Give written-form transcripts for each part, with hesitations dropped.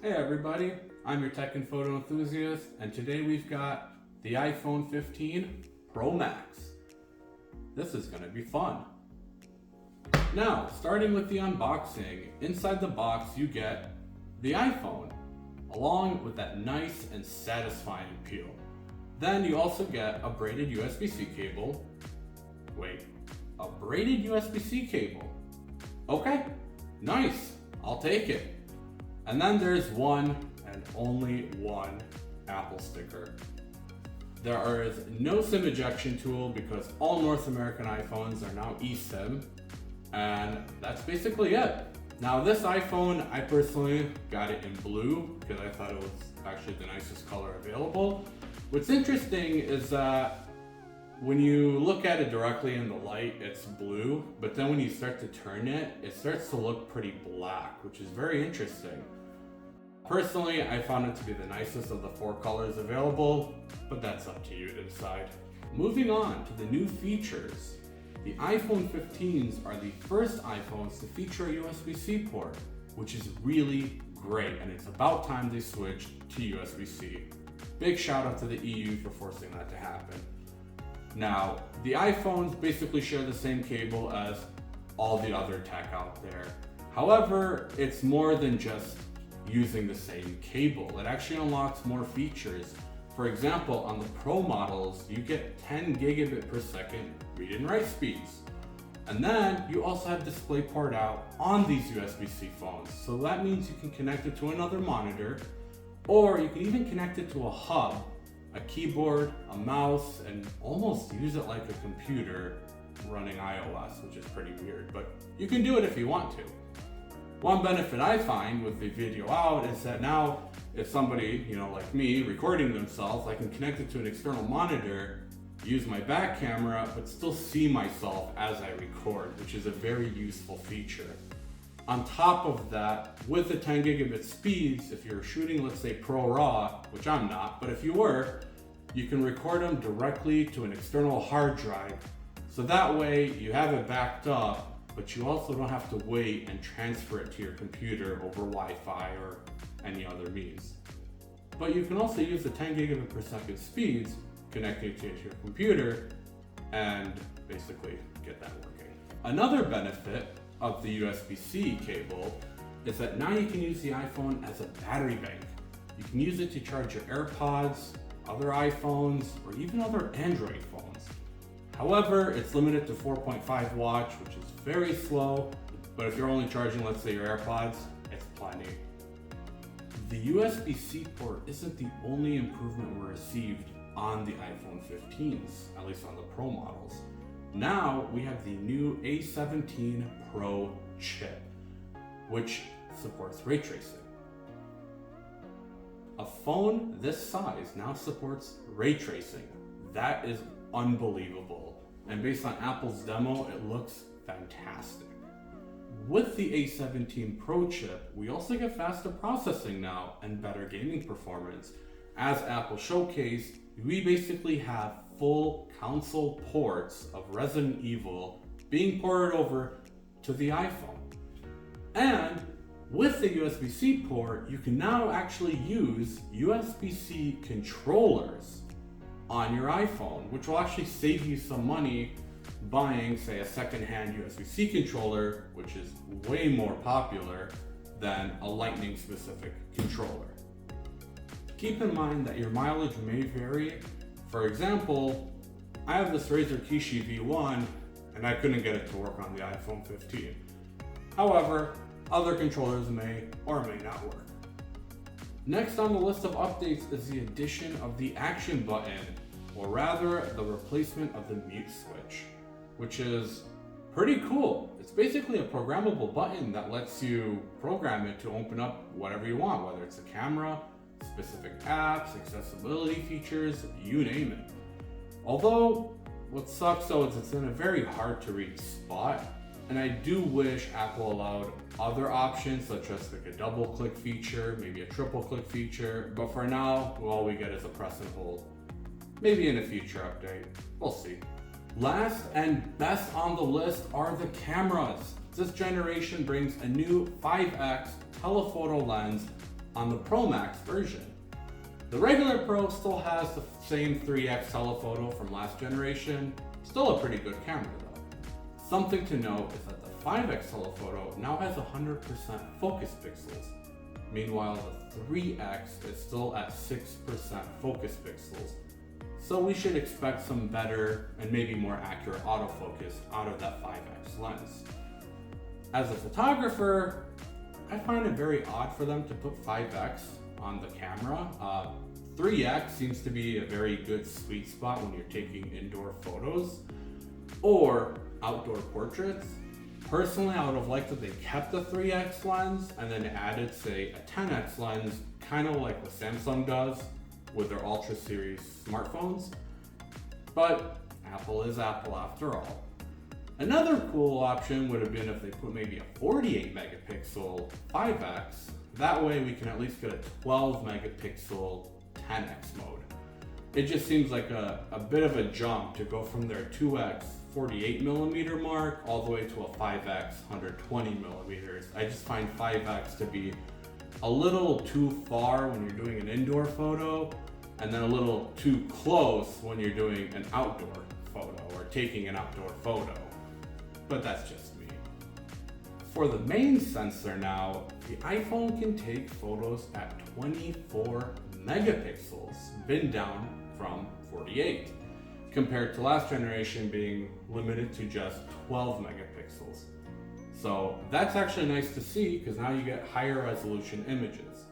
Hey everybody, I'm your tech and photo enthusiast, and today we've got the iPhone 15 Pro Max. This is going to be fun. Now, starting with the unboxing, inside the box you get the iPhone, along with that nice and satisfying peel. Then you also get a braided USB-C cable. Wait, a braided USB-C cable? Okay, nice, I'll take it. And then there's one and only one Apple sticker. There is no SIM ejection tool because all North American iPhones are now eSIM, and that's basically it. Now this iPhone, I personally got it in blue because I thought it was actually the nicest color available. What's interesting is that when you look at it directly in the light, it's blue, but then when you start to turn it, it starts to look pretty black, which is very interesting. Personally, I found it to be the nicest of the four colors available, but that's up to you to decide. Moving on to the new features. The iPhone 15s are the first iPhones to feature a USB-C port, which is really great, and it's about time they switched to USB-C. Big shout out to the EU for forcing that to happen. Now, the iPhones basically share the same cable as all the other tech out there. However, it's more than just using the same cable. It actually unlocks more features. For example, on the Pro models, you get 10 gigabit per second read and write speeds. And then you also have DisplayPort out on these USB-C phones. So that means you can connect it to another monitor, or you can even connect it to a hub, a keyboard, a mouse, and almost use it like a computer running iOS, which is pretty weird, but you can do it if you want to. One benefit I find with the video out is that now if somebody, like me, recording themselves, I can connect it to an external monitor, use my back camera, but still see myself as I record, which is a very useful feature. On top of that, with the 10 gigabit speeds, if you're shooting, let's say Pro RAW, which I'm not, but if you were, you can record them directly to an external hard drive. So that way you have it backed up, but you also don't have to wait and transfer it to your computer over Wi-Fi or any other means. But you can also use the 10 gigabit per second speeds, connecting it to your computer, and basically get that working. Another benefit of the USB-C cable is that now you can use the iPhone as a battery bank. You can use it to charge your AirPods, other iPhones, or even other Android phones. However, it's limited to 4.5 watts, which is very slow, but if you're only charging, let's say, your AirPods, it's plenty. The USB-C port isn't the only improvement we received on the iPhone 15s, at least on the Pro models. Now we have the new A17 Pro chip, which supports ray tracing. A phone this size now supports ray tracing. That is unbelievable. And based on Apple's demo, it looks fantastic. With the A17 Pro chip, we also get faster processing now and better gaming performance. As Apple showcased, we basically have full console ports of Resident Evil being ported over to the iPhone. And with the USB-C port, you can now actually use USB-C controllers on your iPhone, which will actually save you some money buying, say, a second-hand USB-C controller, which is way more popular than a Lightning-specific controller. Keep in mind that your mileage may vary. For example, I have this Razer Kishi V1 and I couldn't get it to work on the iPhone 15. However, other controllers may or may not work. Next on the list of updates is the addition of the action button, or rather the replacement of the mute switch, which is pretty cool. It's basically a programmable button that lets you program it to open up whatever you want, whether it's a camera, specific apps, accessibility features, you name it. Although, what sucks though is it's in a very hard to reach spot, and I do wish Apple allowed other options such as like a double click feature, maybe a triple click feature, but for now, all we get is a press and hold. Maybe in a future update, we'll see. Last and best on the list are the cameras. This generation brings a new 5x telephoto lens on the Pro Max version. The regular Pro still has the same 3x telephoto from last generation, still a pretty good camera though. Something to note is that the 5x telephoto now has 100% focus pixels. Meanwhile, the 3x is still at 6% focus pixels. So we should expect some better and maybe more accurate autofocus out of that 5x lens. As a photographer, I find it very odd for them to put 5x on the camera. 3x seems to be a very good sweet spot when you're taking indoor photos or outdoor portraits. Personally, I would have liked that they kept the 3x lens and then added, say, a 10x lens, kind of like what Samsung does with their Ultra series smartphones. But Apple is Apple after all. Another cool option would have been if they put maybe a 48 megapixel 5x. That way we can at least get a 12 megapixel 10x mode. It just seems like a bit of a jump to go from their 2x 48 millimeter mark all the way to a 5x 120 millimeters. I just find 5x to be a little too far when you're doing an indoor photo, and then a little too close when you're doing an outdoor photo or taking an outdoor photo. But that's just me. For the main sensor now, the iPhone can take photos at 24 megapixels, been down from 48, compared to last generation being limited to just 12 megapixels. So that's actually nice to see because now you get higher resolution images.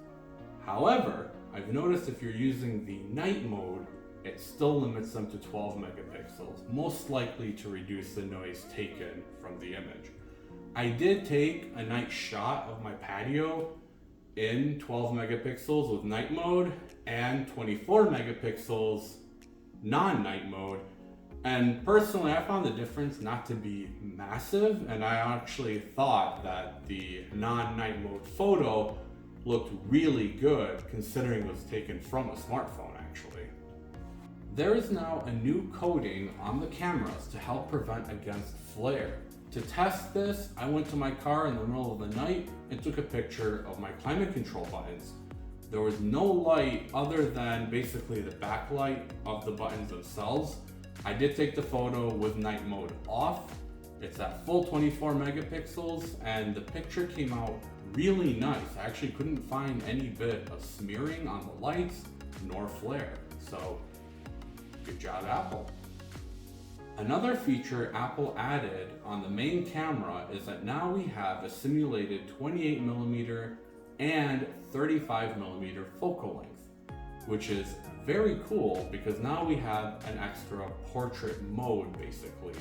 However, I've noticed if you're using the night mode, it still limits them to 12 megapixels, most likely to reduce the noise taken from the image. I did take a night shot of my patio in 12 megapixels with night mode and 24 megapixels non-night mode. And personally, I found the difference not to be massive, and I actually thought that the non-night mode photo looked really good considering it was taken from a smartphone actually. There is now a new coating on the cameras to help prevent against flare. To test this, I went to my car in the middle of the night and took a picture of my climate control buttons. There was no light other than basically the backlight of the buttons themselves. I did take the photo with night mode off. It's at full 24 megapixels and the picture came out really nice. I actually couldn't find any bit of smearing on the lights nor flare. So good job, Apple. Another feature Apple added on the main camera is that now we have a simulated 28mm and 35mm focal length, which is very cool because now we have an extra portrait mode basically.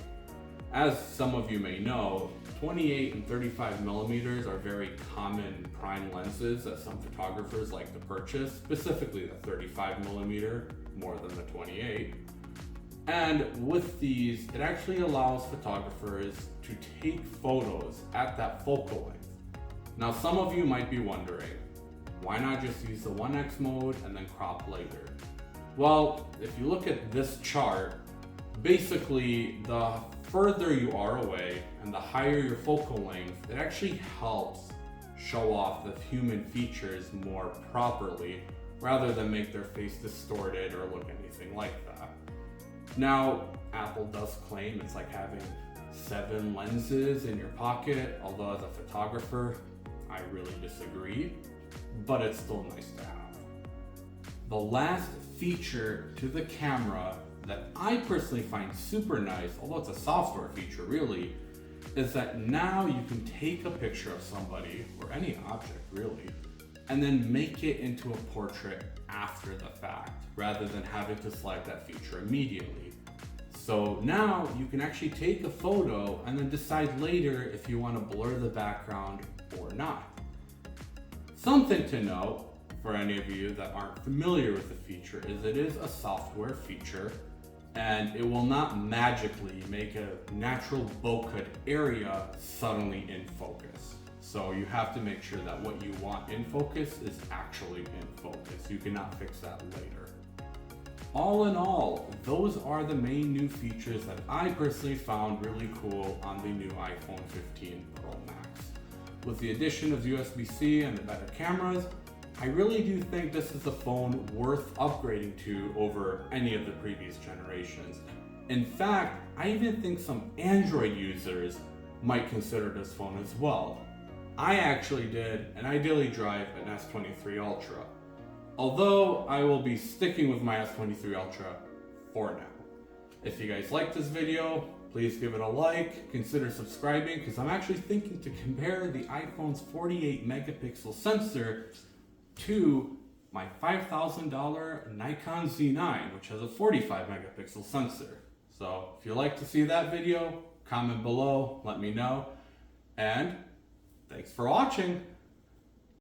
As some of you may know, 28 and 35mm are very common prime lenses that some photographers like to purchase, specifically the 35mm more than the 28. And with these, it actually allows photographers to take photos at that focal length. Now, some of you might be wondering, why not just use the 1x mode and then crop later? Well, if you look at this chart, basically the further you are away and the higher your focal length, it actually helps show off the human features more properly rather than make their face distorted or look anything like that. Now, Apple does claim it's like having 7 lenses in your pocket, although as a photographer, I really disagree, but it's still nice to have. The last feature to the camera that I personally find super nice, although it's a software feature really, is that now you can take a picture of somebody, or any object really, and then make it into a portrait after the fact, rather than having to select that feature immediately. So now you can actually take a photo and then decide later if you want to blur the background or not. Something to note for any of you that aren't familiar with the feature is it is a software feature and it will not magically make a natural bokeh area suddenly in focus. So you have to make sure that what you want in focus is actually in focus. You cannot fix that later. All in all, those are the main new features that I personally found really cool on the new iPhone 15 Pro Max. With the addition of USB-C and the better cameras, I really do think this is a phone worth upgrading to over any of the previous generations. In fact, I even think some Android users might consider this phone as well. I actually did, and I daily drive an S23 Ultra. Although I will be sticking with my S23 Ultra for now. If you guys like this video, please give it a like, consider subscribing, because I'm actually thinking to compare the iPhone's 48 megapixel sensor to my $5,000 Nikon Z9, which has a 45 megapixel sensor. So if you'd like to see that video, comment below, let me know, and thanks for watching.